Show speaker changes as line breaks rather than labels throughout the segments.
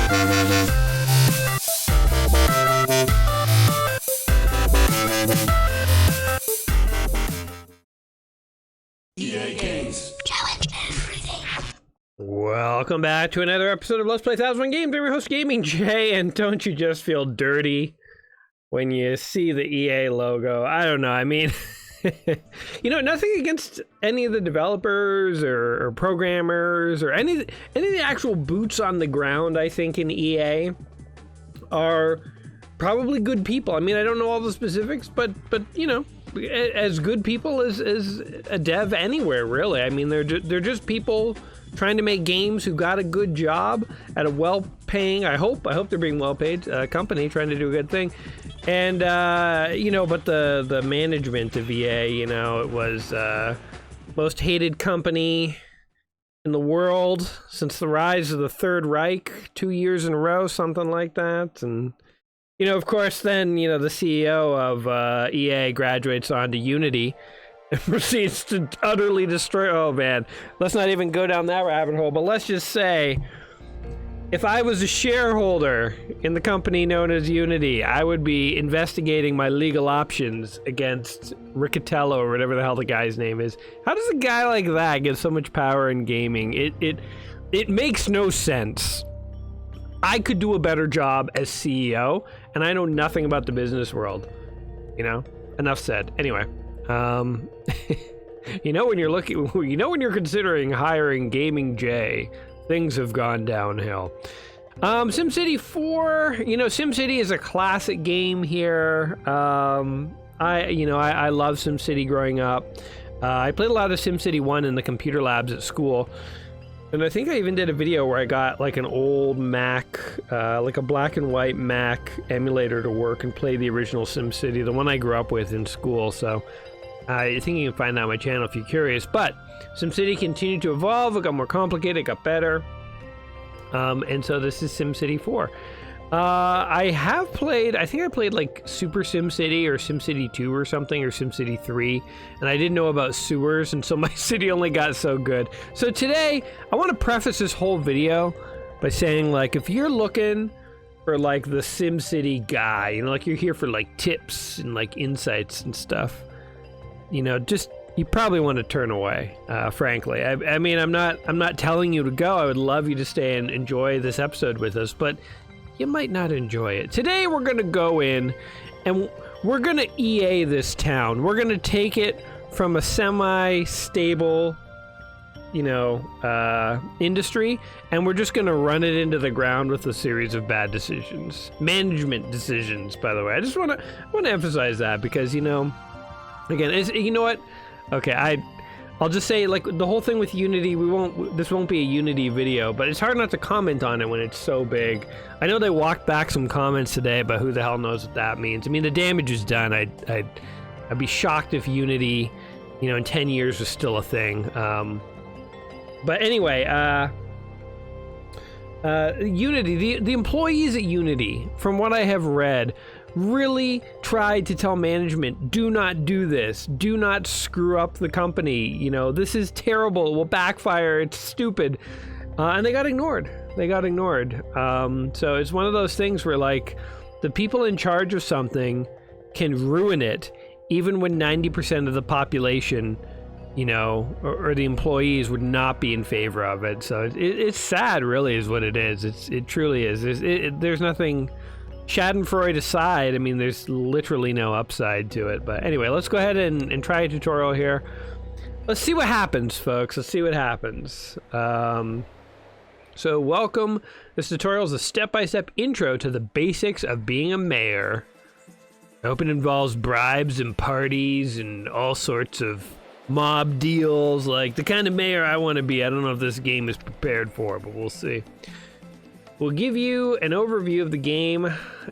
EA Games.
Challenge everything.
Welcome back to another episode of Let's Play 1001 Games. I'm your host, Gaming Jay, and don't you just feel dirty when you see the EA logo? I don't know, I mean, you know, nothing against any of the developers or programmers or any of the actual boots on the ground, I think, in EA are probably good people. I mean, I don't know all the specifics, but you know, as good people as a dev anywhere, really. I mean, they're just people trying to make games who got a good job at a well-paying, I hope they're being well-paid, company trying to do a good thing. And, you know, but the management of EA, you know, it was most hated company in the world since the rise of the Third Reich 2 years in a row, something like that. And, you know, of course, then, you know, the CEO of EA graduates onto Unity and proceeds to utterly destroy. Oh man, let's not even go down that rabbit hole, but let's just say, if I was a shareholder in the company known as Unity, I would be investigating my legal options against Riccatello, or whatever the hell the guy's name is. How does a guy like that get so much power in gaming? It makes no sense. I could do a better job as CEO, and I know nothing about the business world. You know? Enough said. Anyway. You know, when you're considering hiring Gaming Jay, things have gone downhill. SimCity 4, you know, SimCity is a classic game here. I love SimCity growing up. I played a lot of SimCity 1 in the computer labs at school. And I think I even did a video where I got like an old Mac, like a black and white Mac emulator to work and play the original SimCity, the one I grew up with in school. So I think you can find that on my channel if you're curious. But SimCity continued to evolve, it got more complicated, it got better. And so this is SimCity 4. I think I played like Super SimCity or SimCity 2 or something, or SimCity 3, and I didn't know about sewers, and so my city only got so good. So today, I want to preface this whole video by saying, like, if you're looking for like the SimCity guy, you know, like you're here for like tips and like insights and stuff, you know, just, you probably want to turn away, frankly. I mean, I'm not telling you to go. I would love you to stay and enjoy this episode with us, but you might not enjoy it. Today we're gonna go in and we're gonna EA this town. We're gonna take it from a semi-stable, you know, industry, and we're just gonna run it into the ground with a series of bad decisions. Management decisions, by the way. I just wanna emphasize that because, you know, again, you know what? Okay, I'll just say, like, the whole thing with Unity, this won't be a Unity video, but it's hard not to comment on it when it's so big. I know they walked back some comments today, but who the hell knows what that means? I mean, the damage is done. I'd be shocked if Unity, you know, in 10 years was still a thing. But anyway, Unity, the employees at Unity, from what I have read, really tried to tell management, do not do this, do not screw up the company, you know, this is terrible, it will backfire, it's stupid, and they got ignored. So it's one of those things where, like, the people in charge of something can ruin it even when 90% of the population, you know, or the employees would not be in favor of it. So it's sad, really, is what it is. It truly is. There's nothing, Schadenfreude aside, I mean, there's literally no upside to it. But anyway, let's go ahead and try a tutorial here. Let's see what happens, folks. Let's see what happens. So welcome. This tutorial is a step-by-step intro to the basics of being a mayor. I hope it involves bribes and parties and all sorts of mob deals, like the kind of mayor I want to be. I don't know if this game is prepared for, but we'll see. We'll give you an overview of the game.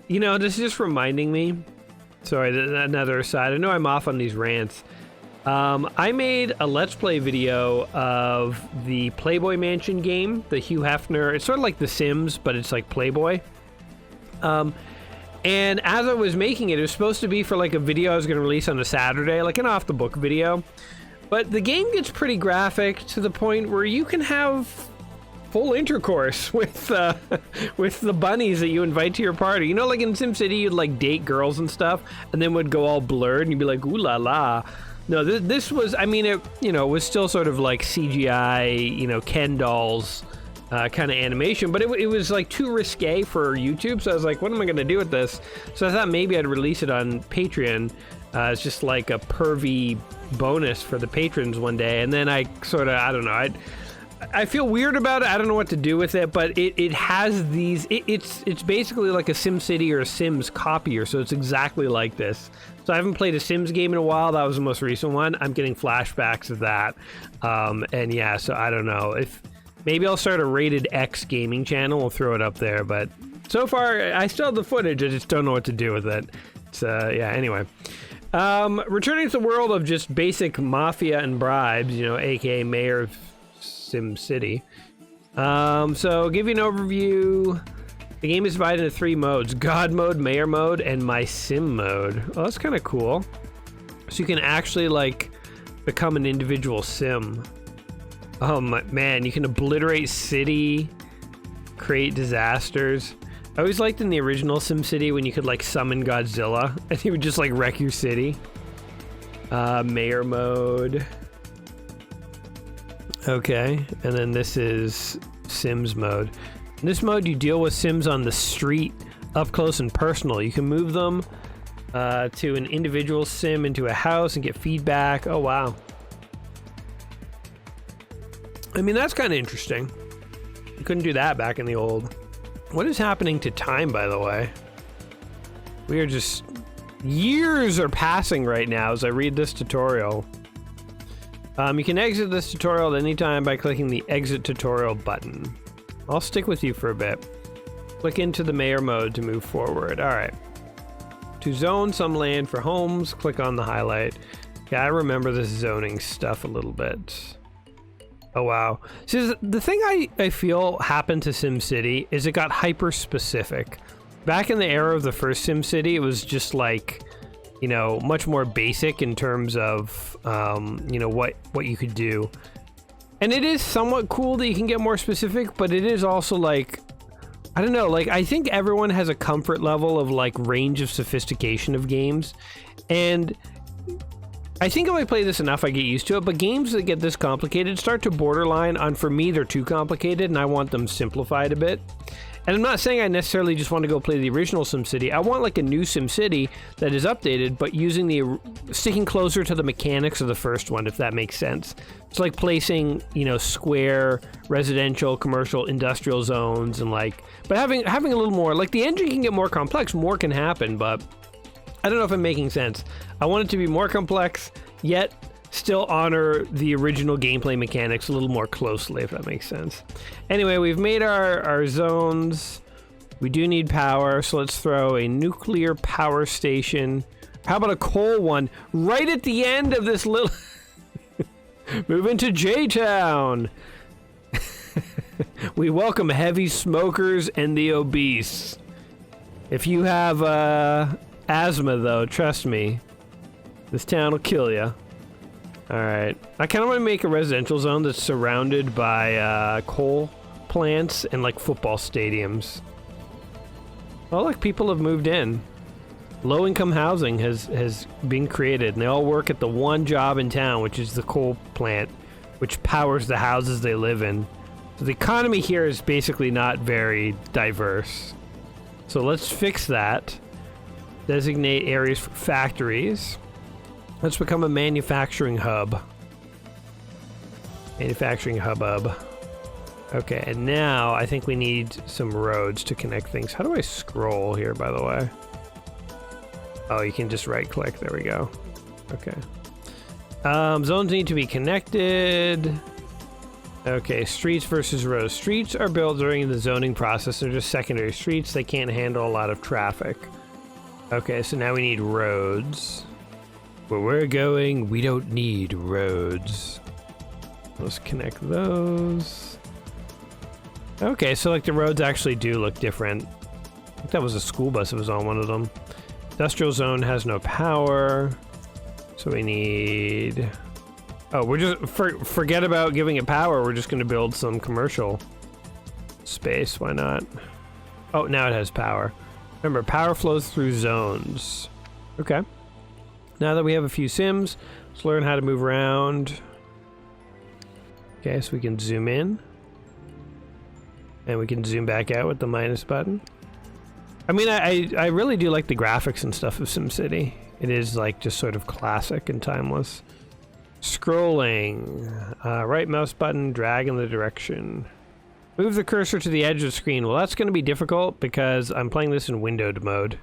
You know, this is just reminding me. Sorry, another aside. I know I'm off on these rants. I made a Let's Play video of the Playboy Mansion game, the Hugh Hefner. It's sort of like The Sims, but it's like Playboy. And as I was making it, it was supposed to be for like a video I was going to release on a Saturday, like an off-the-book video. But the game gets pretty graphic to the point where you can have full intercourse with the bunnies that you invite to your party. You know, like in SimCity, you'd like date girls and stuff, and then would go all blurred, and you'd be like, ooh la la. No, this was, I mean, it, you know, was still sort of like CGI, you know, Ken dolls kind of animation, but it was like too risque for YouTube, so I was like, what am I going to do with this? So I thought maybe I'd release it on Patreon. It's just like a pervy bonus for the patrons one day, and then I sort of, I don't know, I feel weird about it. I don't know what to do with it, but it has these, it's basically like a SimCity or a Sims copier, so it's exactly like this. So I haven't played a Sims game in a while. That was the most recent one. I'm getting flashbacks of that. And yeah, so I don't know. If maybe I'll start a rated X gaming channel. We'll throw it up there. But so far, I still have the footage. I just don't know what to do with it. It's, yeah, anyway. Returning to the world of just basic mafia and bribes, you know, aka Mayor of SimCity. So give you an overview. The game is divided into 3 modes: God mode, Mayor mode, and My Sim mode. Oh, that's kind of cool. So you can actually like become an individual sim. Oh man, you can obliterate city, create disasters. I always liked in the original SimCity when you could like summon Godzilla and he would just like wreck your city. Mayor mode. Okay, and then this is Sims mode. In this mode, you deal with Sims on the street, up close and personal. You can move them to an individual Sim into a house and get feedback. Oh, wow. I mean, that's kind of interesting. You couldn't do that back in the old. What is happening to time, by the way? We are just... Years are passing right now as I read this tutorial. You can exit this tutorial at any time by clicking the Exit Tutorial button. I'll stick with you for a bit. Click into the Mayor mode to move forward. Alright. To zone some land for homes, click on the highlight. Yeah, I remember this zoning stuff a little bit. Oh, wow. So the thing I feel happened to SimCity is it got hyper-specific. Back in the era of the first SimCity, it was just like, you know, much more basic in terms of, you know, what you could do. And it is somewhat cool that you can get more specific, but it is also like, I don't know, like I think everyone has a comfort level of like range of sophistication of games. And I think if I play this enough, I get used to it, but games that get this complicated start to borderline on, for me, they're too complicated and I want them simplified a bit. And I'm not saying I necessarily just want to go play the original SimCity. I want like a new SimCity that is updated, but sticking closer to the mechanics of the first one, if that makes sense. It's like placing, you know, square, residential, commercial, industrial zones, and like, but having a little more, like the engine can get more complex, more can happen, but I don't know if I'm making sense. I want it to be more complex, yet still honor the original gameplay mechanics a little more closely, if that makes sense. Anyway, we've made our zones. We do need power, so let's throw a nuclear power station. How about a coal one right at the end of this little... Move into J-Town. We welcome heavy smokers and the obese. If you have asthma, though, trust me, this town will kill you. Alright. I kind of want to make a residential zone that's surrounded by coal plants and like football stadiums. Oh, look, people have moved in. Low-income housing has been created, and they all work at the one job in town, which is the coal plant, which powers the houses they live in. So the economy here is basically not very diverse. So let's fix that. Designate areas for factories. Let's become a manufacturing hub. Manufacturing hubbub. Okay, and now I think we need some roads to connect things. How do I scroll here, by the way? Oh, you can just right click. There we go. Okay. Zones need to be connected. Okay, streets versus roads. Streets are built during the zoning process. They're just secondary streets. They can't handle a lot of traffic. Okay, so now we need roads. Where we're going, we don't need roads. Let's connect those. Okay, so like the roads actually do look different. I think that was a school bus that was on one of them. Industrial zone has no power. So we need... Oh, we're just... Forget about giving it power. We're just going to build some commercial. Space, why not? Oh, now it has power. Remember, power flows through zones. Okay. Now that we have a few sims, let's learn how to move around. Okay, so we can zoom in. And we can zoom back out with the minus button. I mean, I really do like the graphics and stuff of SimCity. It is like just sort of classic and timeless. Scrolling. Right mouse button, drag in the direction. Move the cursor to the edge of the screen. Well, that's going to be difficult because I'm playing this in windowed mode.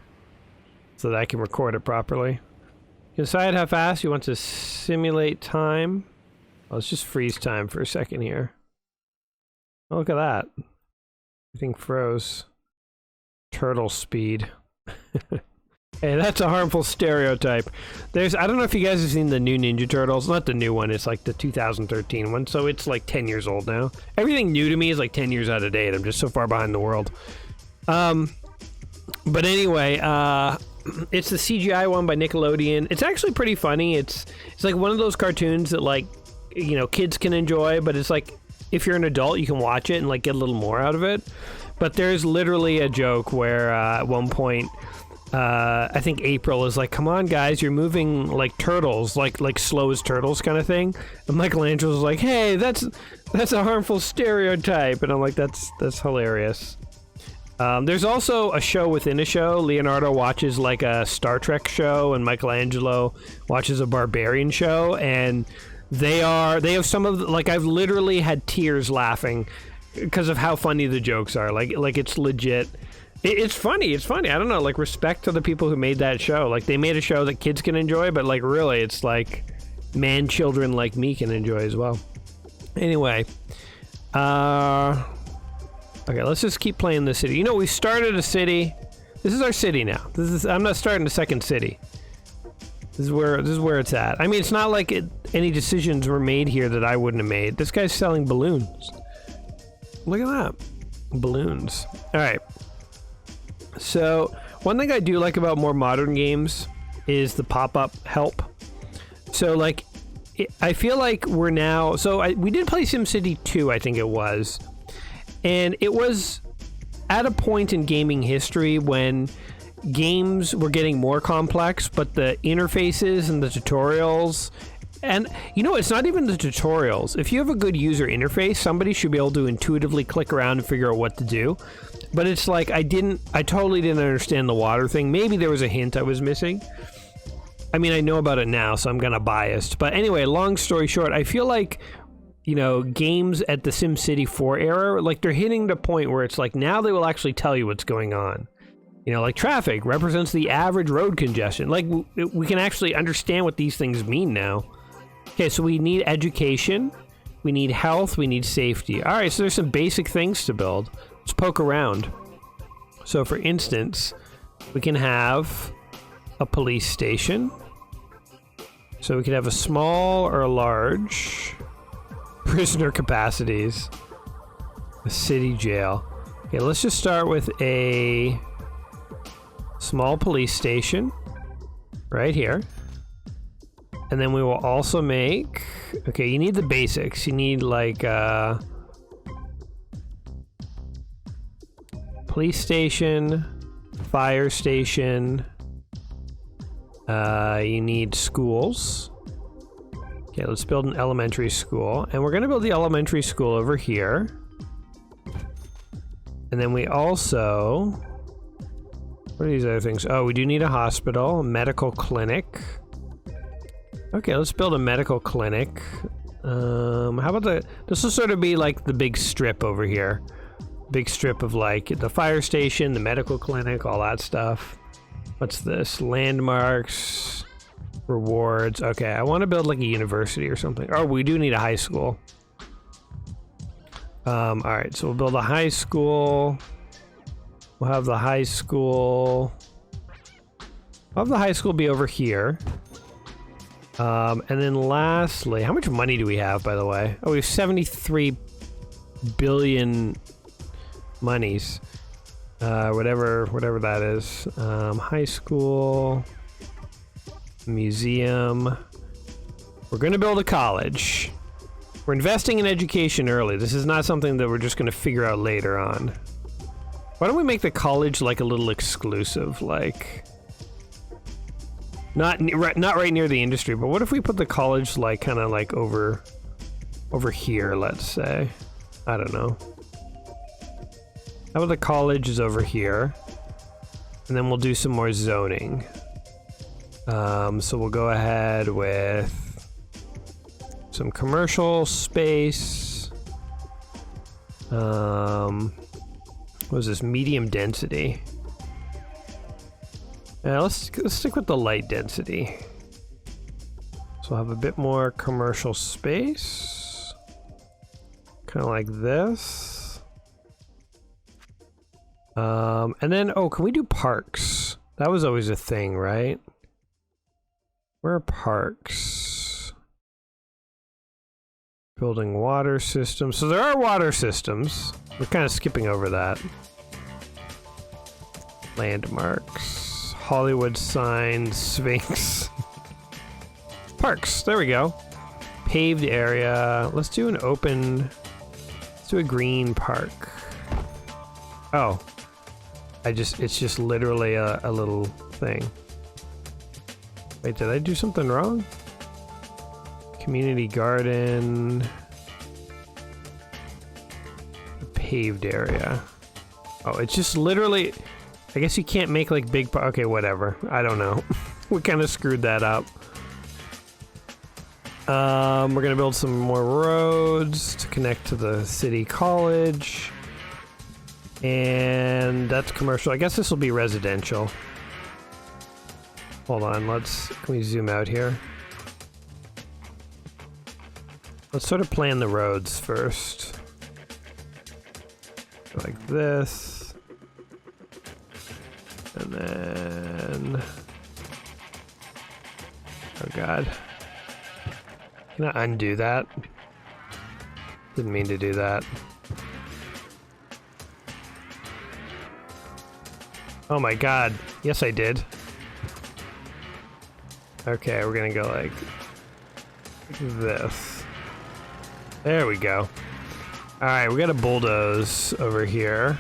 So that I can record it properly. You can decide how fast you want to simulate time. Well, let's just freeze time for a second here. Oh, look at that. Everything froze. Turtle speed. Hey, that's a harmful stereotype. I don't know if you guys have seen the new Ninja Turtles. Not the new one, it's like the 2013 one, so it's like 10 years old now. Everything new to me is like 10 years out of date. I'm just so far behind the world. But anyway, it's the CGI one by Nickelodeon. It's actually pretty funny. It's like one of those cartoons that, like, you know, kids can enjoy, but it's like, if you're an adult, you can watch it and like get a little more out of it. But there's literally a joke where at one point, I think April is like, "Come on, guys, you're moving like turtles, like slow as turtles kind of thing." And Michelangelo's like, "Hey, that's a harmful stereotype," and I'm like, "That's hilarious." There's also a show within a show. Leonardo watches like a Star Trek show, and Michelangelo watches a barbarian show, and they have some of the, like, I've literally had tears laughing because of how funny the jokes are. Like it's legit. It's funny. It's funny. I don't know. Like, respect to the people who made that show. Like, they made a show that kids can enjoy, but like really, it's like children like me can enjoy as well. Anyway, okay, let's just keep playing the city. You know, we started a city. This is our city now. I'm not starting a second city. This is where it's at. I mean, it's not like any decisions were made here that I wouldn't have made. This guy's selling balloons. Look at that. Balloons. All right. So, one thing I do like about more modern games is the pop-up help. So, like, I feel like we're now... So, we did play SimCity 2, I think it was. And it was at a point in gaming history when games were getting more complex, but the interfaces and the tutorials... And, you know, it's not even the tutorials. If you have a good user interface, somebody should be able to intuitively click around and figure out what to do. But it's like, I totally didn't understand the water thing. Maybe there was a hint I was missing. I mean, I know about it now, so I'm kind of biased. But anyway, long story short, I feel like, you know, games at the SimCity 4 era, like, they're hitting the point where it's like, now they will actually tell you what's going on. You know, like, traffic represents the average road congestion. Like, we can actually understand what these things mean now. Okay, so we need education, we need health, we need safety. All right, so there's some basic things to build. Let's poke around. So for instance, we can have a police station. So we could have a small or a large. Prisoner capacities. A city jail. Okay, let's just start with a small police station right here. And then we will also make... Okay, you need the basics. You need, like, police station, fire station. You need schools. Okay, let's build an elementary school. And we're going to build the elementary school over here. And then we also... What are these other things? Oh, we do need a hospital, a medical clinic. Okay, let's build a medical clinic. How about this will sort of be like the big strip over here. Big strip of like the fire station, the medical clinic, all that stuff. What's this? Landmarks, rewards. Okay, I want to build like a university or something. Oh, we do need a high school. All right, so we'll build a high school. We'll have the high school. I'll have the high school be over here. And then lastly, how much money do we have, by the way? Oh, we have 73 billion monies. Whatever that is. High school, museum. We're gonna build a college. We're investing in education early. This is not something that we're just going to figure out later on. Why don't we make the college like a little exclusive, like not right near the industry, but what if we put the college like kind of like over here, let's say. I don't know. How about the college is over here? And then we'll do some more zoning. So we'll go ahead with some commercial space. What was this? Medium density. Yeah, let's stick with the light density. So we'll have a bit more commercial space. Kind of like this. And then, oh, can we do parks? That was always a thing, right? Where are parks? Building water systems. So there are water systems. We're kind of skipping over that. Landmarks. Hollywood sign. Sphinx. Parks. There we go. Paved area. Let's do an open... Let's do a green park. Oh. It's just literally a little thing. Wait, did I do something wrong? Community garden. Paved area. Oh, it's just literally... I guess you can't make like big... Okay, whatever. I don't know. We kind of screwed that up. We're gonna build some more roads to connect to the city college. And that's commercial. I guess this will be residential. Hold on, can we zoom out here? Let's sort of plan the roads first. Like this. And then... Oh god. Can I undo that? Didn't mean to do that. Oh my god. Yes, I did. Okay, we're gonna go like this. There we go. Alright, we got a bulldoze over here.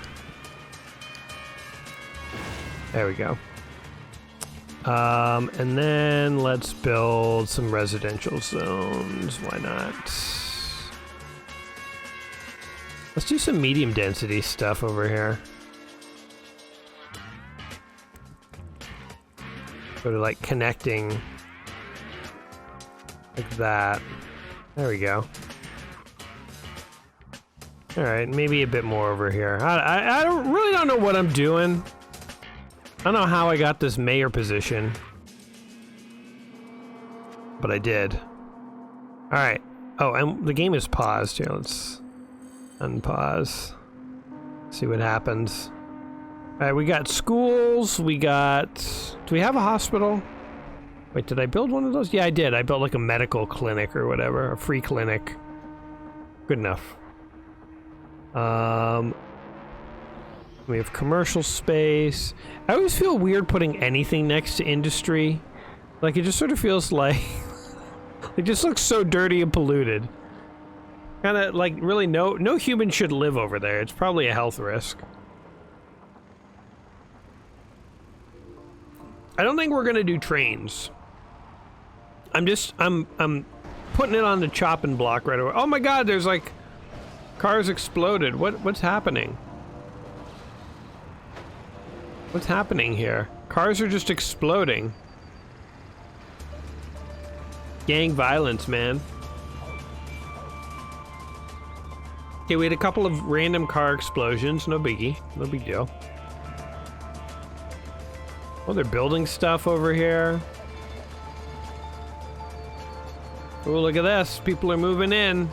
There we go. And then let's build some residential zones. Why not? Let's do some medium density stuff over here. Sort of like connecting like that. There we go. All right, maybe a bit more over here. I really don't know what I'm doing. I don't know how I got this mayor position, but I did. All right. Oh, and the game is paused here. Let's unpause. See what happens. All right, we got schools. We got. Do we have a hospital? Wait, did I build one of those? Yeah, I did. I built like a medical clinic or whatever, a free clinic. Good enough. We have commercial space. I always feel weird putting anything next to industry. Like, it just sort of feels like... it just looks so dirty and polluted. Kind of, like, really no human should live over there. It's probably a health risk. I don't think we're gonna do trains. I'm putting it on the chopping block right away. Oh my god, there's like... Cars exploded. What's happening? What's happening here? Cars are just exploding. Gang violence, man. Okay, we had a couple of random car explosions. No biggie. No big deal. Oh, they're building stuff over here. Oh, look at this. People are moving in.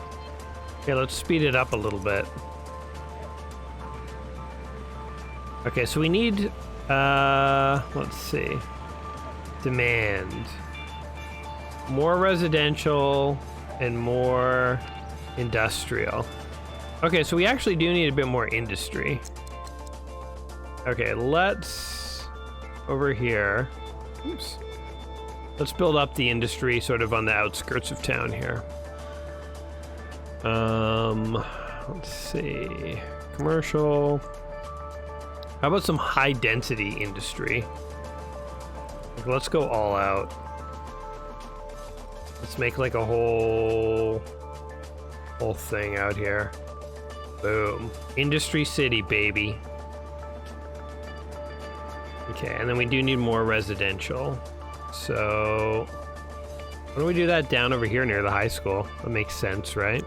Okay, let's speed it up a little bit. Okay, so we need, let's see. Demand. More residential and more industrial. Okay, so we actually do need a bit more industry. Okay, let's, over here. Oops. Let's build up the industry sort of on the outskirts of town here. Let's see. Commercial. How about some high density industry? Like, let's go all out. Let's make like a whole thing out here. Boom. Industry city, baby. Okay, and then we do need more residential. So why don't we do that down over here near the high school? That makes sense, right?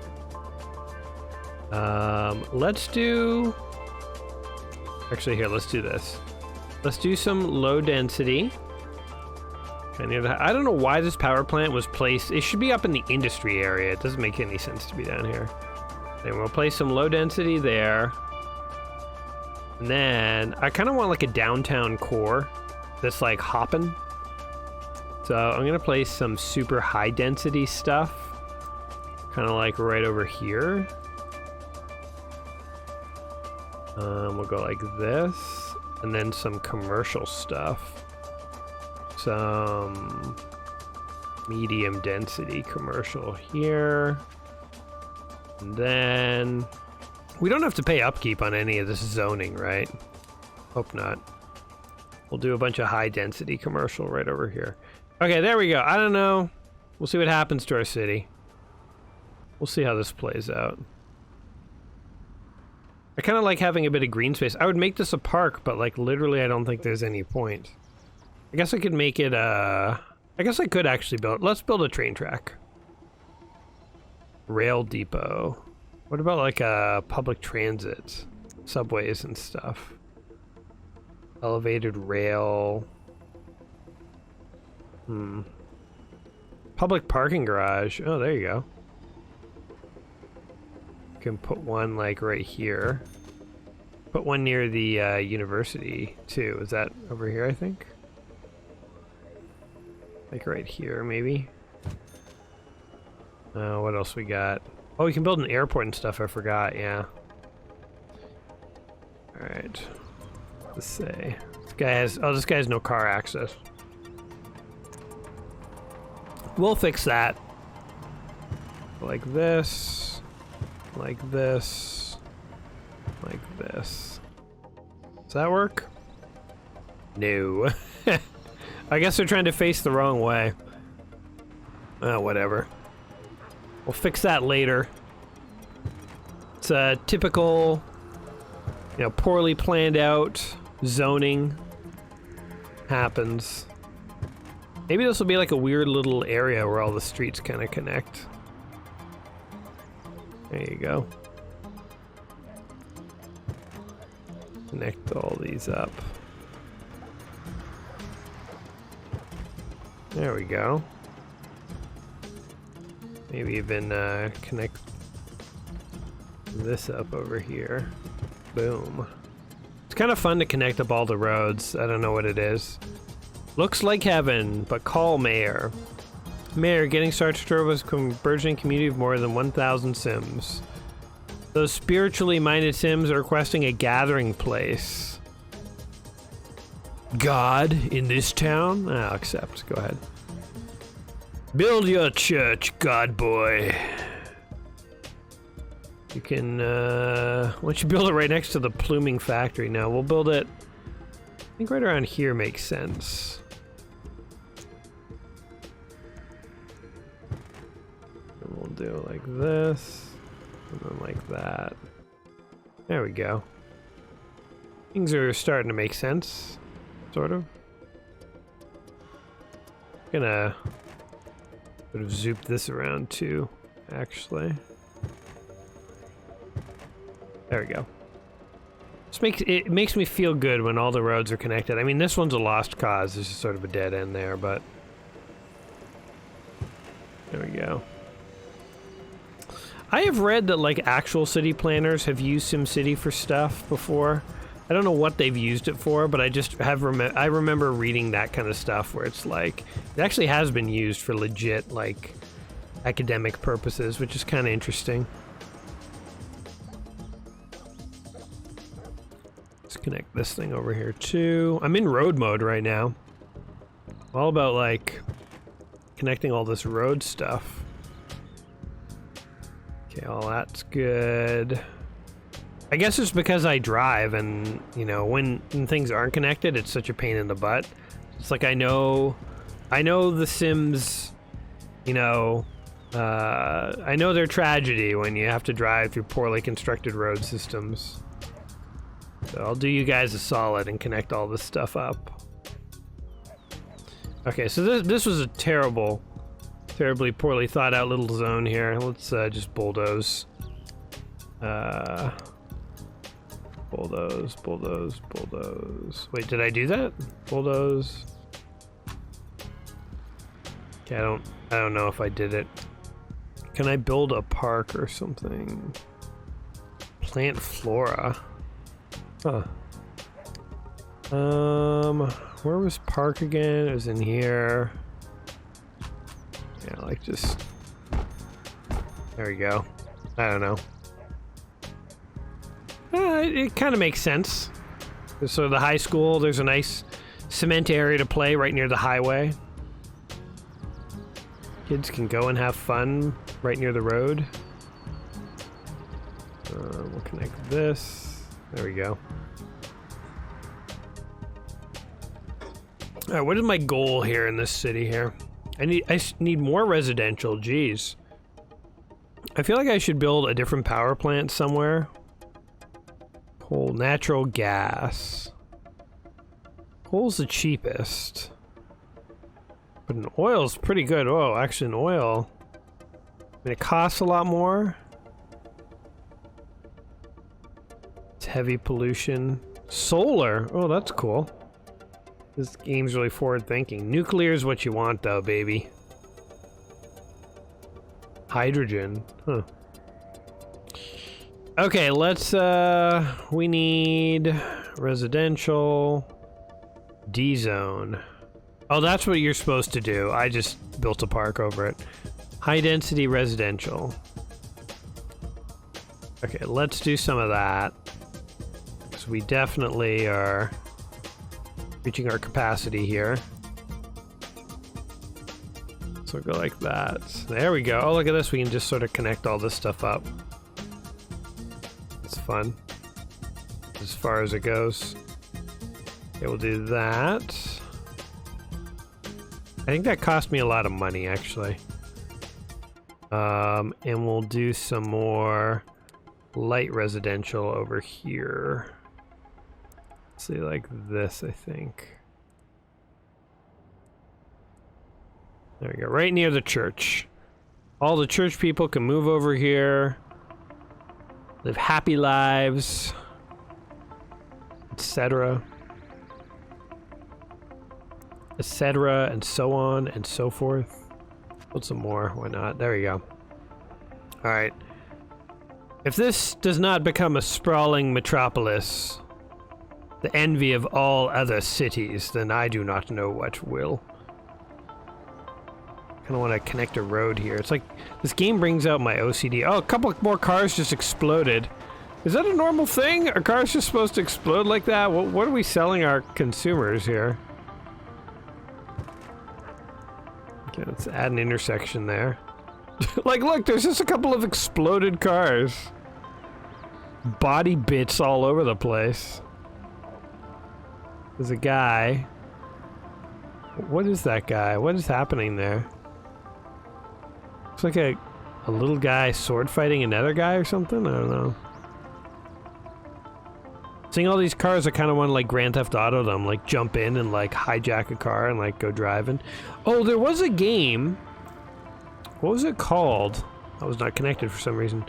Let's do... Actually, here, let's do this. Let's do some low density. I don't know why this power plant was placed. It should be up in the industry area. It doesn't make any sense to be down here. Then we'll place some low density there. And then I kind of want like a downtown core that's like hopping. So I'm gonna place some super high density stuff, kind of like right over here. We'll go like this, and then some commercial stuff. Some medium density commercial here. And then we don't have to pay upkeep on any of this zoning, right? Hope not. We'll do a bunch of high density commercial right over here. Okay, there we go. I don't know. We'll see what happens to our city. We'll see how this plays out. I kind of like having a bit of green space. I would make this a park, but like literally I don't think there's any point. I guess I could make it I guess I could actually build... Let's build a train track. Rail depot. What about like a public transit? Subways and stuff. Elevated rail. Public parking garage. Oh, there you go. Can put one like right here. Put one near the university too. Is that over here, I think? Like right here, maybe. What else we got? Oh, we can build an airport and stuff. I forgot. Yeah. All right. Let's say this guy has. Oh, this guy has no car access. We'll fix that. Like this. Like this. Like this. Does that work? No. I guess they're trying to face the wrong way. Whatever. We'll fix that later. It's a typical, you know, poorly planned out zoning happens. Maybe this will be like a weird little area where all the streets kind of connect. There you go. Connect all these up. There we go. Maybe even connect this up over here. Boom. It's kind of fun to connect up all the roads. I don't know what it is. Looks like heaven, but call Mayor. Mayor, getting started with a burgeoning community of more than 1,000 Sims. Those spiritually minded Sims are requesting a gathering place. God in this town? I'll accept. Go ahead. Build your church, God boy. You can, why don't you build it right next to the pluming factory? Now, we'll build it, I think right around here makes sense. And we'll do it like this, and then like that. There we go. Things are starting to make sense, sort of. Gonna sort of zoop this around too, actually. There we go. It makes me feel good when all the roads are connected. I mean, this one's a lost cause. There's just sort of a dead end there, but there we go. I have read that like actual city planners have used SimCity for stuff before. I don't know what they've used it for, but I just have I remember reading that kind of stuff where it's like it actually has been used for legit like academic purposes, which is kind of interesting. Let's connect this thing over here too. I'm in road mode right now. All about like connecting all this road stuff. Okay, all that's good. I guess it's because I drive, and you know, when things aren't connected, it's such a pain in the butt. It's like I know the Sims, you know, I know their tragedy when you have to drive through poorly constructed road systems. So I'll do you guys a solid and connect all this stuff up. Okay, so this was a terribly poorly thought out little zone here. Let's just bulldoze. Bulldoze. Wait, did I do that? Bulldoze. Okay, I don't know if I did it. Can I build a park or something? Plant flora. Huh. Where was park again? It was in here. Yeah, like just... There we go. I don't know. It kind of makes sense. So the high school, there's a nice cement area to play right near the highway. Kids can go and have fun right near the road. We'll connect this. There we go. All right, what is my goal here in this city here? I need more residential. Geez. I feel like I should build a different power plant somewhere. Coal, natural gas. Coal's the cheapest. But an oil's pretty good. Oh, actually an oil. I mean, it costs a lot more. It's heavy pollution. Solar. Oh, that's cool. This game's really forward thinking. Nuclear is what you want though, baby. Hydrogen. Huh. Okay, let's we need residential D-zone. Oh, that's what you're supposed to do. I just built a park over it. High density residential. Okay, let's do some of that. Because we definitely are reaching our capacity here. So go like that. There we go. Oh, look at this. We can just sort of connect all this stuff up. It's fun. As far as it goes. Okay, we'll do that. I think that cost me a lot of money, actually. And we'll do some more light residential over here. See, like this, I think. There we go, right near the church. All the church people can move over here, live happy lives, etc. etc. and so on and so forth. Put some more, why not? There we go. Alright. If this does not become a sprawling metropolis, the envy of all other cities, then I do not know what will. Kind of want to connect a road here. It's like, this game brings out my OCD. Oh, a couple more cars just exploded. Is that a normal thing? Are cars just supposed to explode like that? What are we selling our consumers here? Okay, let's add an intersection there. Like, look, there's just a couple of exploded cars. Body bits all over the place. There's a guy. What is that guy? What is happening there? Looks like a little guy sword fighting another guy or something? I don't know. Seeing all these cars, I kind of want to like Grand Theft Auto them, like jump in and like hijack a car and like go driving. Oh, there was a game. What was it called? I was not connected for some reason.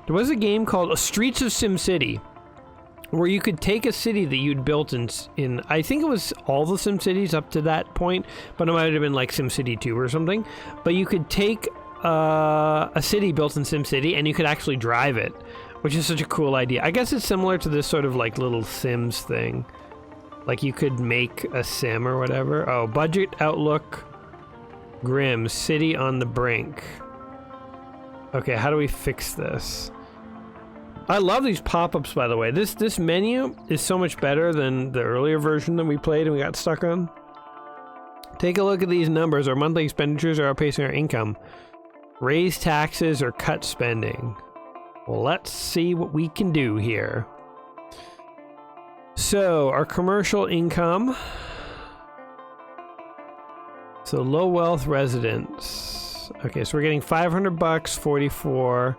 There was a game called Streets of SimCity, where you could take a city that you'd built in I think it was all the SimCities up to that point, but it might have been like SimCity 2 or something. But you could take a city built in SimCity and you could actually drive it, which is such a cool idea. I guess it's similar to this sort of like little Sims thing. Like you could make a sim or whatever. Oh, budget outlook, grim, city on the brink. Okay, how do we fix this? I love these pop-ups, by the way. This menu is so much better than the earlier version that we played and we got stuck on. Take a look at these numbers. Our monthly expenditures are outpacing our income. Raise taxes or cut spending. Well, let's see what we can do here. So, our commercial income. So, low wealth residents. Okay, so we're getting $500, 44,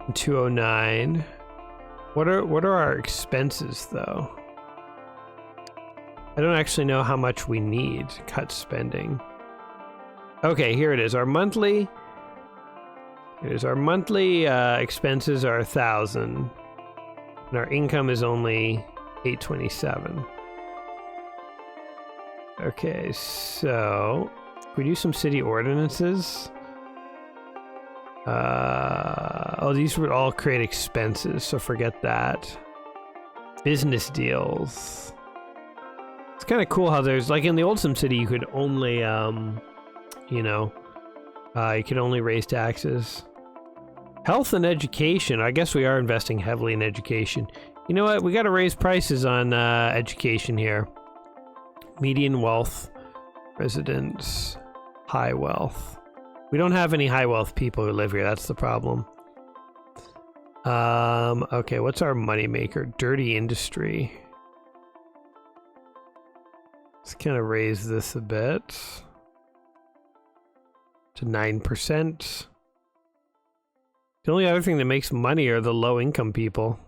and 209. What are our expenses, though? I don't actually know how much we need to cut spending. Okay, here it is. Our monthly expenses are 1,000, and our income is only 827. Okay, so we do some city ordinances. Oh, these would all create expenses, so forget that. Business deals. It's kind of cool how there's, like in the old SimCity, you could only, you could only raise taxes. Health and education. I guess we are investing heavily in education. You know what? We got to raise prices on education here. Median wealth, residents, high wealth. We don't have any high wealth people who live here. That's the problem. Okay, what's our moneymaker? Dirty industry. Let's kind of raise this a bit to 9%. The only other thing that makes money are the low-income people.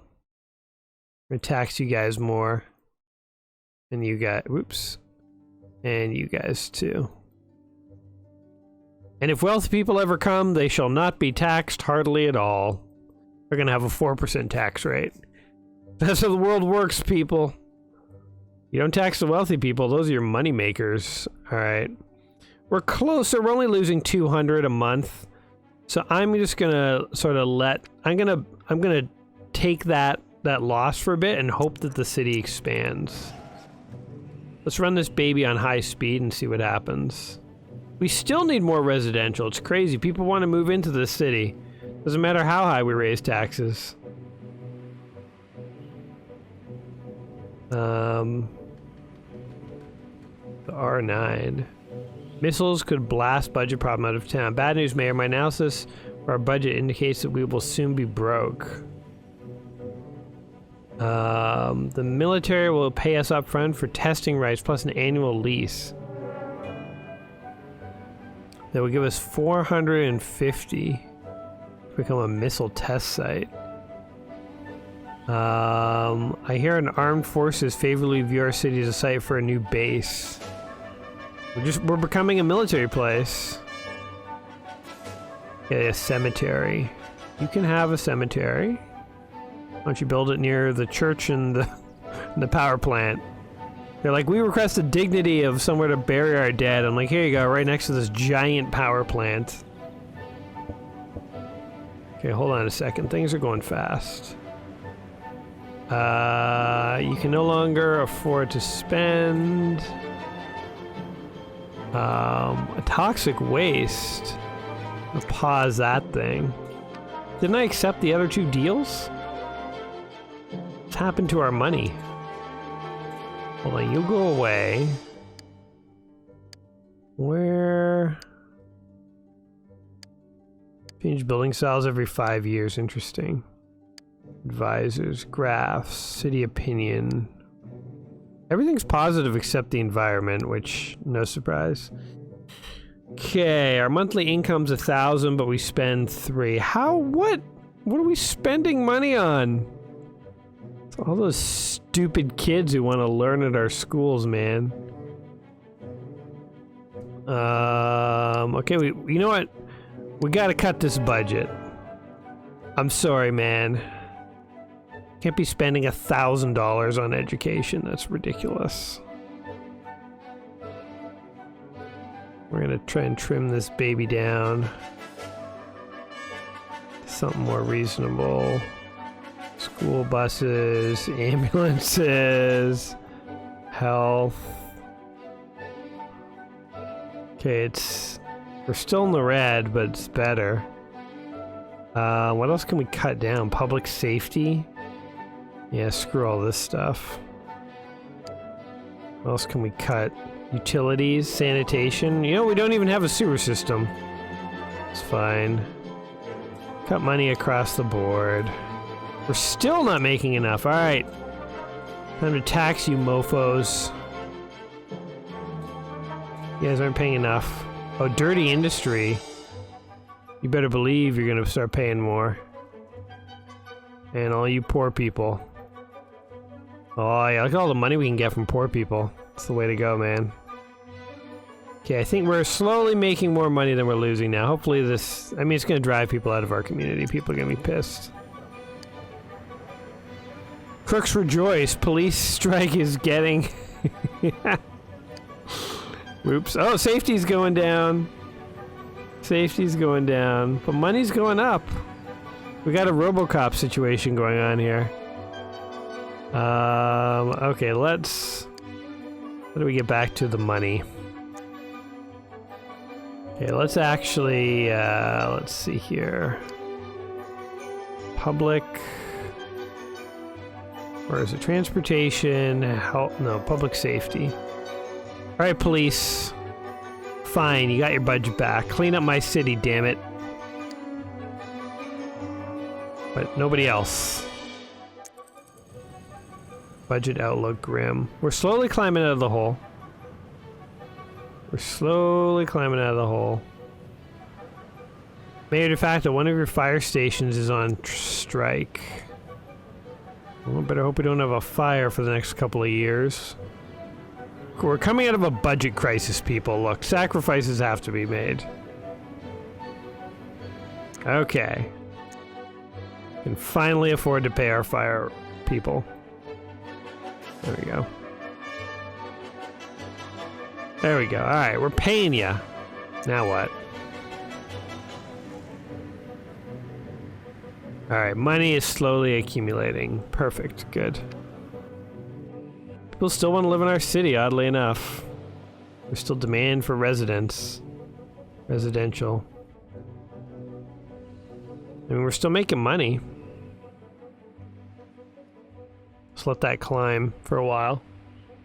We're gonna tax you guys more. And you guys, whoops. And you guys too. And if wealthy people ever come, they shall not be taxed hardly at all. They're gonna have a 4% tax rate. That's how the world works, people. You don't tax the wealthy people, those are your money makers. Alright. We're closer, we're only losing 200 a month. So I'm just gonna sort of I'm gonna take that loss for a bit and hope that the city expands. Let's run this baby on high speed and see what happens. We still need more residential. It's crazy. People want to move into the city. Doesn't matter how high we raise taxes. The R9. Missiles could blast budget problem out of town. Bad news, Mayor. My analysis for our budget indicates that we will soon be broke. The military will pay us up front for testing rights plus an annual lease. That will give us 450 to become a missile test site. I hear an armed forces favorably view our city as a site for a new base. We're becoming a military place. Yeah, a cemetery. You can have a cemetery. Why don't you build it near the church and the power plant? They're like, we request the dignity of somewhere to bury our dead. I'm like, here you go, right next to this giant power plant. Okay, hold on a second. Things are going fast. You can no longer afford to spend. A toxic waste. I'll pause that thing. Didn't I accept the other two deals? What's happened to our money? Hold on, you go away. Where? Change building styles every 5 years. Interesting. Advisors, graphs, city opinion. Everything's positive except the environment, which, no surprise. Okay, our monthly income's 1,000, but we spend 3. What are we spending money on? It's all those stupid kids who want to learn at our schools, man. Okay, you know what? We gotta cut this budget. I'm sorry, man. Can't be spending $1,000 on education. That's ridiculous. We're gonna try and trim this baby down to something more reasonable. School buses, ambulances, health. Okay, we're still in the red, but it's better. What else can we cut down? Public safety? Yeah, screw all this stuff. What else can we cut? Utilities, sanitation. You know, we don't even have a sewer system. It's fine. Cut money across the board. We're still not making enough. All right. Time to tax you mofos. You guys aren't paying enough. Oh, dirty industry. You better believe you're gonna start paying more. And all you poor people. Oh yeah, look at all the money we can get from poor people. That's the way to go, man. Okay, I think we're slowly making more money than we're losing now. Hopefully this... I mean, it's gonna drive people out of our community. People are gonna be pissed. Crooks rejoice. Police strike is getting... Oops. Oh, safety's going down. Safety's going down. But money's going up. We got a RoboCop situation going on here. Okay, let's... How do we get back to the money? Okay, let's actually, let's see here. Public... Where is it? Transportation, health... No, public safety. Alright, police. Fine, you got your budget back. Clean up my city, damn it. But nobody else. Budget outlook grim. We're slowly climbing out of the hole. We're slowly climbing out of the hole. Mayor de facto, one of your fire stations is on strike. Well, better hope we don't have a fire for the next couple of years. We're coming out of a budget crisis, people. Look, sacrifices have to be made. Okay. We can finally afford to pay our fire people. There we go. There we go. Alright, we're paying you. Now what? Alright, money is slowly accumulating. Perfect. Good. People still want to live in our city, oddly enough. There's still demand for residents. Residential. I mean, we're still making money. Let's let that climb for a while.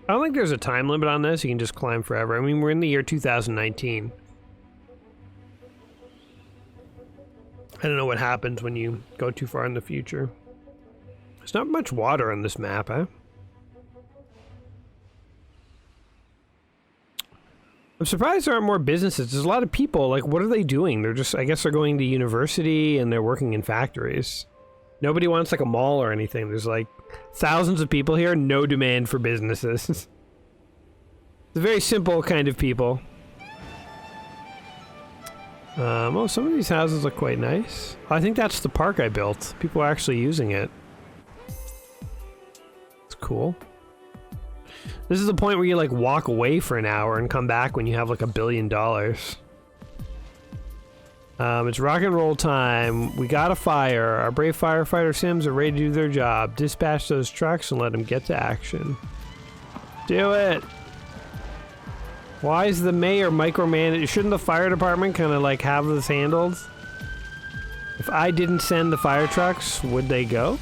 I don't think there's a time limit on this. You can just climb forever. I mean, we're in the year 2019. I don't know what happens when you go too far in the future. There's not much water on this map, huh? I'm surprised there aren't more businesses. There's a lot of people, like, what are they doing? They're just, I guess they're going to university and they're working in factories. Nobody wants, like, a mall or anything. There's, like, thousands of people here, no demand for businesses. It's a very simple kind of people. Oh, some of these houses look quite nice. I think that's the park I built. People are actually using it. It's cool. This is the point where you, like, walk away for an hour and come back when you have, like, $1 billion. It's rock and roll time. We got a fire. Our brave firefighter Sims are ready to do their job. Dispatch those trucks and let them get to action. Do it! Why is the mayor micromanaging? Shouldn't the fire department kind of, like, have this handled? If I didn't send the fire trucks, would they go?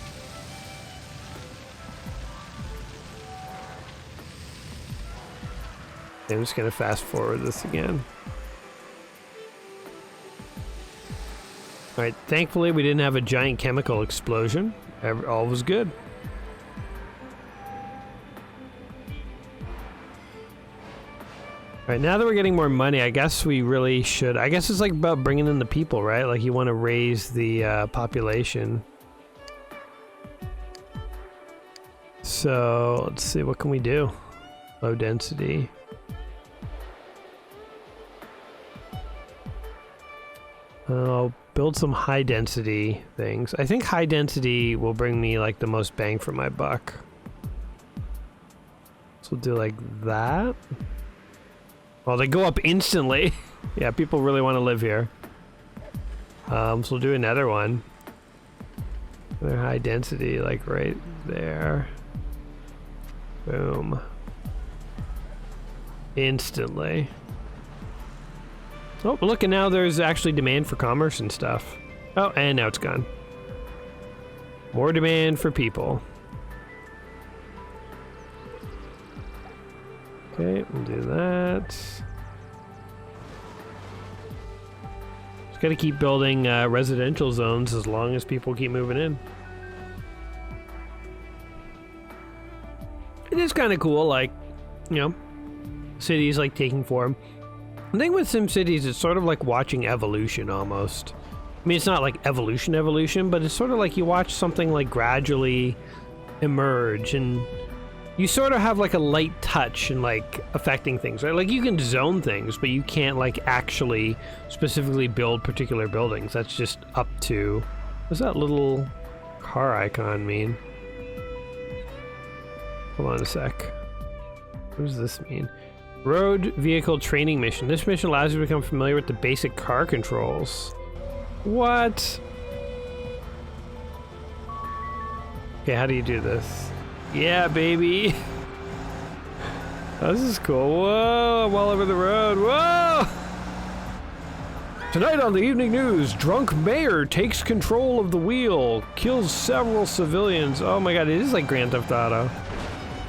I'm just gonna fast forward this again. Alright, thankfully we didn't have a giant chemical explosion. All was good. Alright, now that we're getting more money, I guess we really should... I guess it's like about bringing in the people, right? Like you want to raise the population. So, let's see, what can we do? Low density. I'll build some high density things. I think high density will bring me like the most bang for my buck. So we'll do like that. Oh, they go up instantly. Yeah, people really want to live here. So we'll do another one. Another high density, like right there. Boom. Instantly. Oh, look, and now there's actually demand for commerce and stuff. Oh, and now it's gone. More demand for people. Okay, we'll do that. Just Gotta keep building residential zones as long as people keep moving in. It is kind of cool, like, you know, cities like taking form. The thing with SimCity is it's sort of like watching evolution almost. I mean, it's not like evolution, but it's sort of like you watch something like gradually emerge, and you sort of have like a light touch in like affecting things, right? Like you can zone things, but you can't like actually specifically build particular buildings. That's just up to, what's that little car icon mean? Hold on a sec. What does this mean? Road vehicle training mission. This mission allows you to become familiar with the basic car controls. What? Okay, how do you do this? Yeah, baby. Oh, this is cool. Whoa, I'm all over the road. Whoa! Tonight on the evening news, drunk mayor takes control of the wheel, kills several civilians. Oh my god, it is like Grand Theft Auto.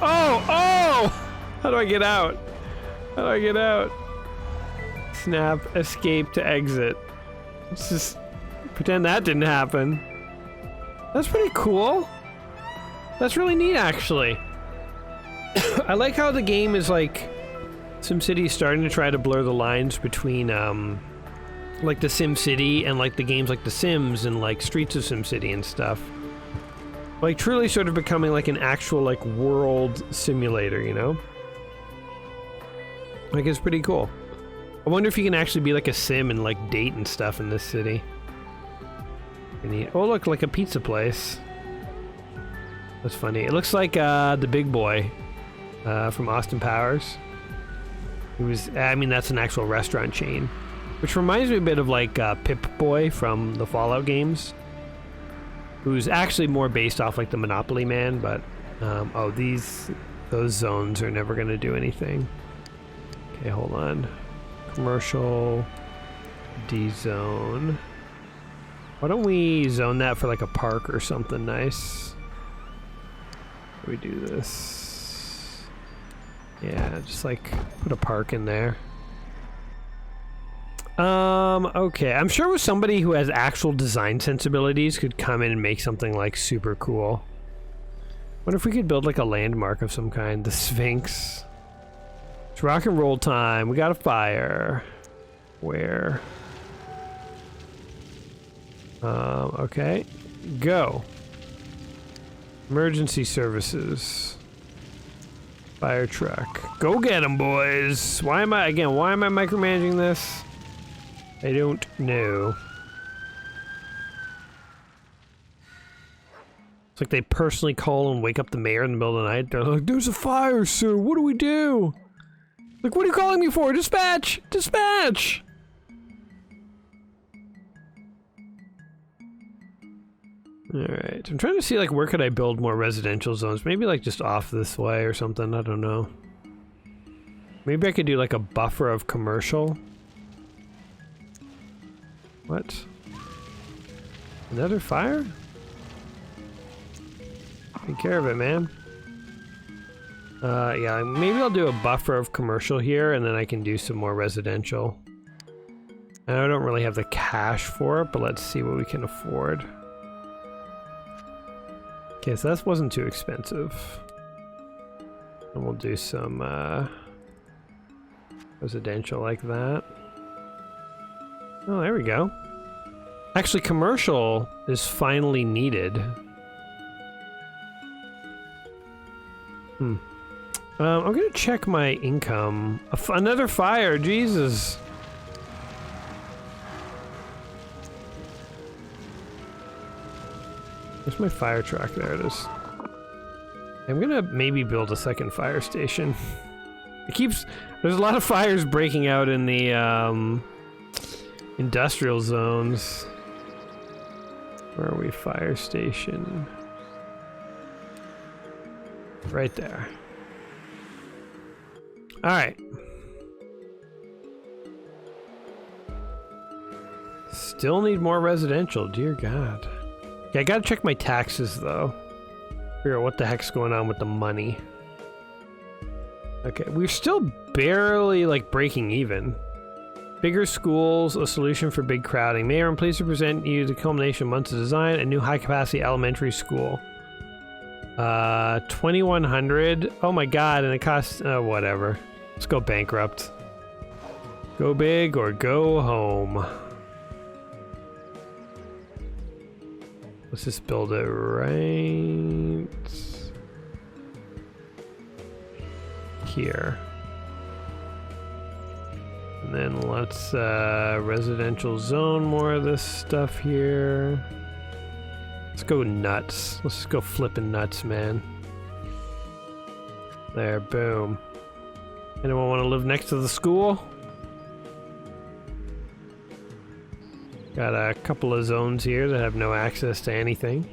Oh, oh! How do I get out? How do I get out? Snap, escape to exit. Let's just pretend that didn't happen. That's pretty cool. That's really neat, actually. I like how the game is like, SimCity is starting to try to blur the lines between like the SimCity and like the games like The Sims and like Streets of SimCity and stuff. Like truly sort of becoming like an actual like world simulator, you know? Like it's pretty cool. I wonder if you can actually be like a sim and like date and stuff in this city. Oh look, like a pizza place. That's funny. It looks like the big boy from Austin Powers. He was, I mean, that's an actual restaurant chain. Which reminds me a bit of like Pip-Boy from the Fallout games. Who's actually more based off like the Monopoly Man, but oh, those zones are never gonna do anything. Okay, hold on. Commercial D-zone. Why don't we zone that for like a park or something nice? How do we do this? Yeah, just like put a park in there. Okay, I'm sure with somebody who has actual design sensibilities could come in and make something like super cool. What if we could build like a landmark of some kind? The Sphinx. It's rock and roll time. We got a fire. Where? Okay. Go. Emergency services. Fire truck. Go get 'em, boys. Why am I micromanaging this? I don't know. It's like they personally call and wake up the mayor in the middle of the night. They're like, there's a fire, sir. What do we do? Like, what are you calling me for? Dispatch! Dispatch! Alright, I'm trying to see, like, where could I build more residential zones? Maybe, like, just off this way or something. I don't know. Maybe I could do, like, a buffer of commercial. What? Another fire? Take care of it, man. Yeah, maybe I'll do a buffer of commercial here, and then I can do some more residential. And I don't really have the cash for it, but let's see what we can afford. Okay, so that wasn't too expensive. And we'll do some, residential like that. Oh, there we go. Actually, commercial is finally needed. I'm gonna check my income. Another fire, Jesus. Where's my fire truck? There it is. I'm gonna maybe build a second fire station. There's a lot of fires breaking out in the, industrial zones. Where are we? Fire station. Right there. Alright. Still need more residential, dear God. Yeah, I gotta check my taxes though. Figure out what the heck's going on with the money. Okay, we're still barely like breaking even. Bigger schools, a solution for big crowding. Mayor, I'm pleased to present you the culmination of months of design, a new high-capacity elementary school. 2,100. Oh my god, and it costs, whatever. Let's go bankrupt. Go big or go home. Let's just build it right here. And then let's residential zone more of this stuff here. Let's go nuts. Let's just go flipping nuts, man. There, boom. Anyone want to live next to the school? Got a couple of zones here that have no access to anything.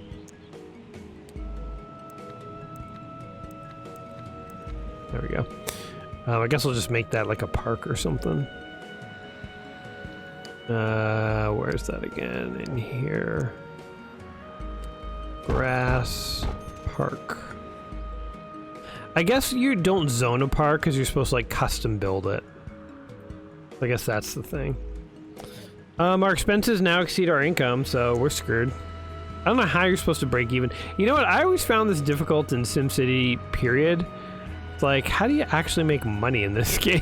There we go. I guess I'll just make that like a park or something. Where's that again? In here. Grass park. I guess you don't zone a park because you're supposed to like custom build it. I guess that's the thing. Our expenses now exceed our income, so we're screwed. I don't know how you're supposed to break even. You know what? I always found this difficult in SimCity, period. It's like, how do you actually make money in this game?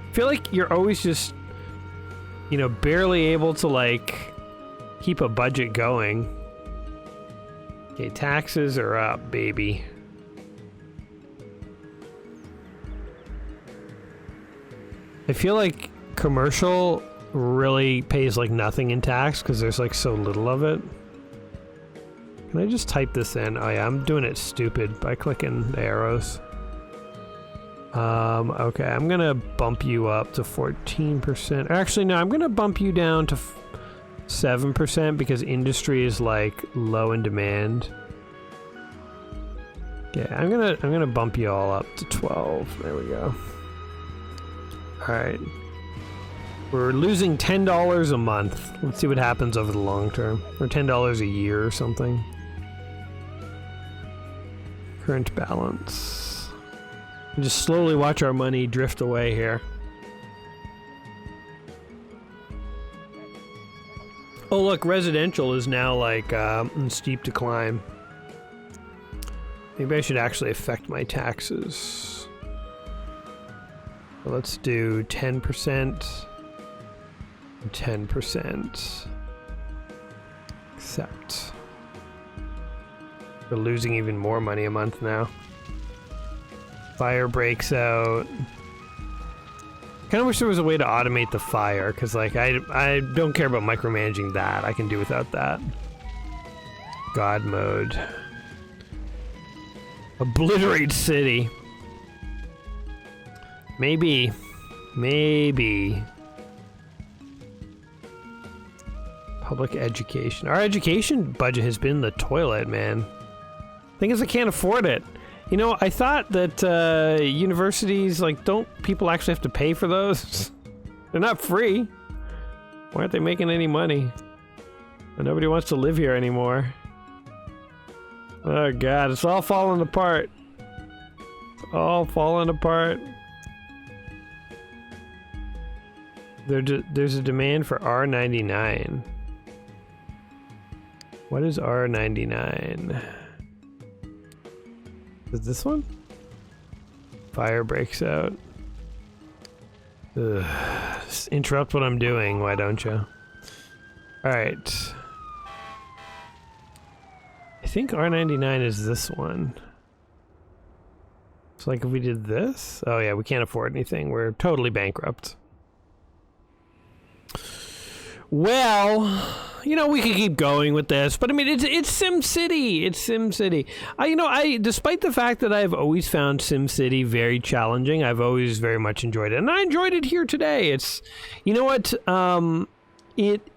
I feel like you're always just, you know, barely able to, like, keep a budget going. Okay, taxes are up, baby. I feel like commercial really pays like nothing in tax because there's like so little of it. Can I just type this in? Oh yeah, I'm doing it stupid by clicking the arrows. Okay, I'm gonna bump you up to 14%. Actually, no, I'm gonna bump you down to 7% because industry is like low in demand. Yeah, I'm gonna bump you all up to 12. There we go. All right. We're losing $10 a month. Let's see what happens over the long term. Or $10 a year or something. Current balance. And just slowly watch our money drift away here. Oh look, residential is now like in steep decline. Maybe I should actually affect my taxes. So let's do 10%. 10%. Accept. We're losing even more money a month now. Fire breaks out. Kind of wish there was a way to automate the fire, because like I don't care about micromanaging that. I can do without that. God mode. Obliterate city. Maybe. Maybe. Public education. Our education budget has been the toilet, man. Thing is, I can't afford it. You know, I thought that universities, like, don't people actually have to pay for those? They're not free. Why aren't they making any money? And nobody wants to live here anymore. Oh god, it's all falling apart. It's all falling apart. There's a demand for R99. What is R99? Is this one? Fire breaks out. Ugh. Just interrupt what I'm doing, why don't you? Alright. I think R99 is this one. So like if we did this? Oh yeah, we can't afford anything. We're totally bankrupt. Well, you know, we could keep going with this, but I mean, it's SimCity. It's SimCity. You know, despite the fact that I've always found SimCity very challenging, I've always very much enjoyed it, and I enjoyed it here today. It's, you know what,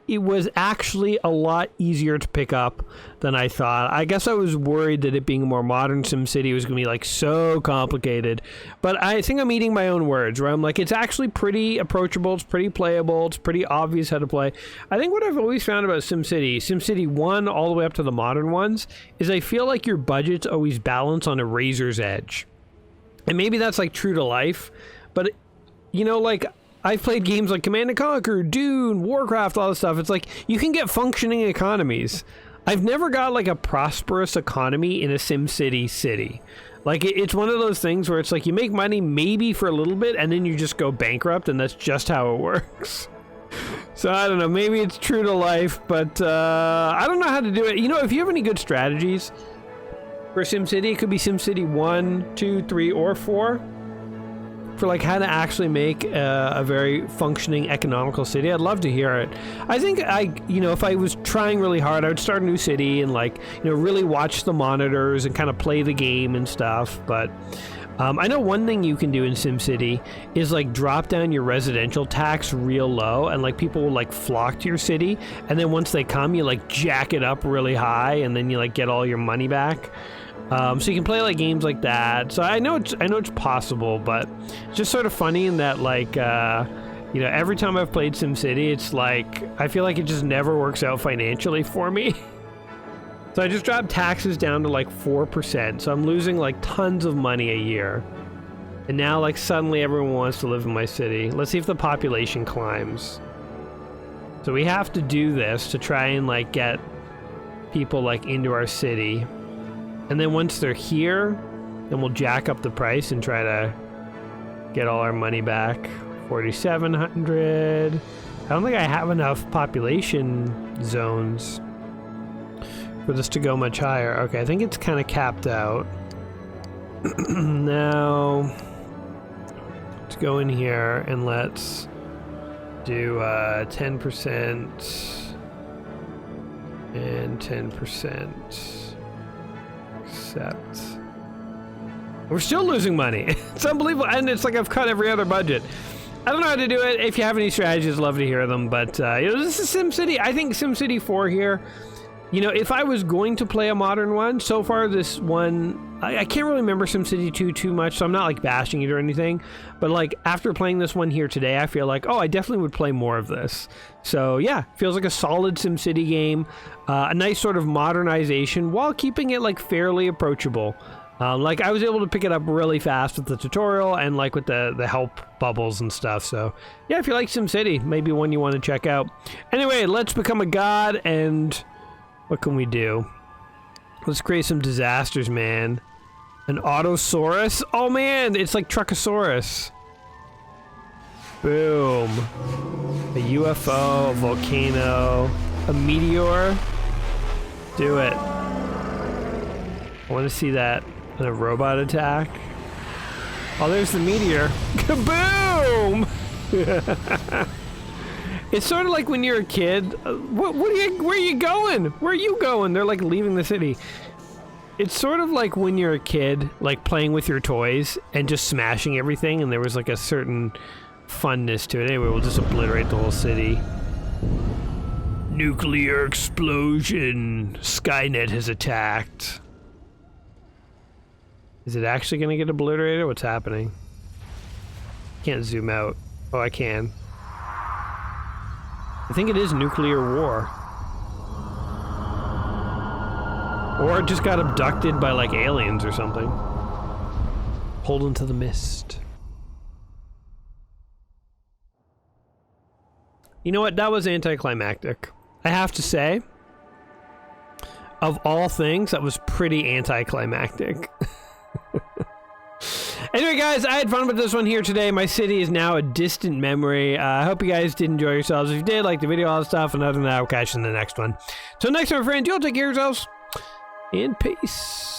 it was actually a lot easier to pick up than I thought. I guess I was worried that it being a more modern SimCity was going to be like so complicated, but I think I'm eating my own words, where I'm like, it's actually pretty approachable, it's pretty playable, it's pretty obvious how to play. I think what I've always found about SimCity 1 all the way up to the modern ones, is I feel like your budget's always balanced on a razor's edge. And maybe that's like true to life, but you know, like, I've played games like Command & Conquer, Dune, Warcraft, all this stuff. It's like, you can get functioning economies. I've never got like a prosperous economy in a SimCity city. Like, it's one of those things where it's like you make money maybe for a little bit and then you just go bankrupt, and that's just how it works. So I don't know, maybe it's true to life, but I don't know how to do it. You know, if you have any good strategies for SimCity, it could be SimCity 1, 2, 3, or 4. For like how to actually make a very functioning economical city, I'd love to hear it. I think you know, if I was trying really hard, I would start a new city and like, you know, really watch the monitors and kind of play the game and stuff. But I know one thing you can do in SimCity is like drop down your residential tax real low, and like people will like flock to your city, and then once they come, you like jack it up really high, and then you like get all your money back. So you can play like games like that. So I know it's possible, but it's just sort of funny in that like you know, every time I've played SimCity, it's like I feel like it just never works out financially for me. So I just dropped taxes down to like 4%, so I'm losing like tons of money a year. And now like suddenly everyone wants to live in my city. Let's see if the population climbs. So we have to do this to try and like get people like into our city. And then once they're here, then we'll jack up the price and try to get all our money back. 4,700. I don't think I have enough population zones for this to go much higher. Okay, I think it's kind of capped out. Now, let's go in here and let's do 10% and 10%. Accept. We're still losing money. It's unbelievable, and it's like I've cut every other budget. I don't know how to do it. If you have any strategies, I'd love to hear them. But you know, this is SimCity. I think SimCity 4 here. You know, if I was going to play a modern one, so far this one, I can't really remember SimCity 2 too much, so I'm not like bashing it or anything. But like after playing this one here today, I feel like, oh, I definitely would play more of this. So yeah, feels like a solid SimCity game, a nice sort of modernization while keeping it like fairly approachable. Like I was able to pick it up really fast with the tutorial and like with the help bubbles and stuff. So yeah, if you like SimCity, maybe one you want to check out. Anyway, let's become a god, and what can we do? Let's create some disasters, man. An Autosaurus? Oh man, it's like Truckosaurus. Boom. A UFO, a volcano, a meteor. Do it. I want to see that. And a robot attack. Oh, there's the meteor. Kaboom! It's sort of like when you're a kid. Where are you going? Where are you going? They're like leaving the city. It's sort of like when you're a kid, like playing with your toys and just smashing everything, and there was like a certain funness to it. Anyway, we'll just obliterate the whole city. Nuclear explosion. Skynet has attacked. Is it actually going to get obliterated? What's happening? Can't zoom out. Oh, I can. I think it is nuclear war. Or it just got abducted by like aliens or something. Pulled into the mist. You know what? That was anticlimactic. I have to say, of all things, that was pretty anticlimactic. Anyway, guys, I had fun with this one here today. My city is now a distant memory. I hope you guys did enjoy yourselves. If you did, like the video, all that stuff, and other than that, I'll catch you in the next one. So next time, friends, you'll take care of yourselves, and peace.